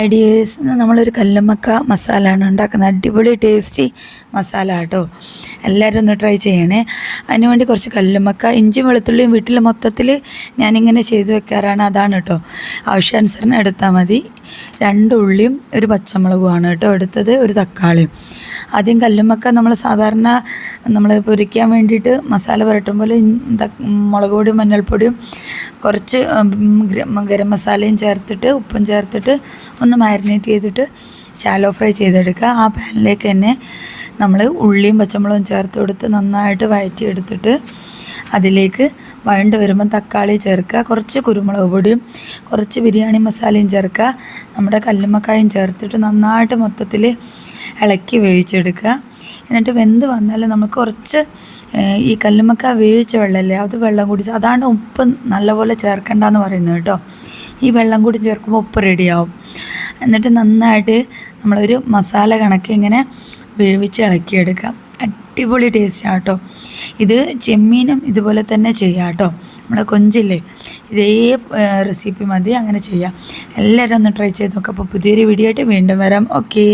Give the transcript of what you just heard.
Ideas നമ്മളൊരു കല്ലുമ്മക്ക മസാല ആണ് ഉണ്ടാക്കുന്നത്. അടിപൊളി ടേസ്റ്റി മസാല കേട്ടോ. എല്ലാവരും ഒന്ന് ട്രൈ ചെയ്യണേ. അതിന് വേണ്ടി കുറച്ച് കല്ലുമ്മക്ക, ഇഞ്ചിയും വെളുത്തുള്ളിയും വീട്ടിൽ മൊത്തത്തിൽ ഞാനിങ്ങനെ ചെയ്ത് വെക്കാറാണ്. അതാണ് കേട്ടോ. ആവശ്യാനുസരണം എടുത്താൽ മതി. 2 ഉള്ളിയും ഒരു പച്ചമുളകുമാണ് കേട്ടോ എടുത്തത്, ഒരു തക്കാളിയും. ആദ്യം കല്ലുമ്മക്ക നമ്മൾ സാധാരണ നമ്മൾ പൊരിക്കാൻ വേണ്ടിയിട്ട് മസാല പുരട്ടുമ്പോൾ മുളക് പൊടിയും മഞ്ഞൾപ്പൊടിയും കുറച്ച് ഗരം മസാലയും ചേർത്തിട്ട് ഉപ്പും ചേർത്തിട്ട് ഒന്ന് മാരിനേറ്റ് ചെയ്തിട്ട് ശാലോ ഫ്രൈ ചെയ്തെടുക്കുക. ആ പാനിലേക്ക് തന്നെ നമ്മൾ ഉള്ളിയും പച്ചമുളകും ചേർത്ത് കൊടുത്ത് നന്നായിട്ട് വഴറ്റിയെടുത്തിട്ട് അതിലേക്ക് വഴണ്ട് വരുമ്പം തക്കാളി ചേർക്കുക, കുറച്ച് കുരുമുളക് പൊടിയും കുറച്ച് ബിരിയാണി മസാലയും ചേർക്കുക, നമ്മുടെ കല്ലുമ്മക്കായും ചേർത്തിട്ട് നന്നായിട്ട് മൊത്തത്തിൽ ഇളക്കി വേവിച്ചെടുക്കുക. എന്നിട്ട് വെന്ത് വന്നാൽ നമുക്ക് കുറച്ച് ഈ കല്ലുമ്മക്ക വേവിച്ച വെള്ളമല്ലേ അത് വെള്ളം കൂടി, അതാണ് ഉപ്പ് നല്ലപോലെ ചേർക്കണ്ടെന്ന് പറയുന്നത് കേട്ടോ. ഈ വെള്ളം കൂടി ചേർക്കുമ്പോൾ ഉപ്പ് റെഡിയാവും. എന്നിട്ട് നന്നായിട്ട് നമ്മളൊരു മസാല കണക്ക് ഇങ്ങനെ വേവിച്ച് ഇളക്കിയെടുക്കാം. അടിപൊളി ടേസ്റ്റാണ് കേട്ടോ. ഇത് ചെമ്മീനും ഇതുപോലെ തന്നെ ചെയ്യാം കേട്ടോ. നമ്മുടെ കൊഞ്ചില്ലേ, ഇതേ റെസിപ്പി മതി, അങ്ങനെ ചെയ്യാം. എല്ലാവരും ഒന്ന് ട്രൈ ചെയ്ത് നോക്കാം. അപ്പോൾ പുതിയൊരു വീഡിയോ ആയിട്ട് വീണ്ടും വരാം. ഓക്കേ.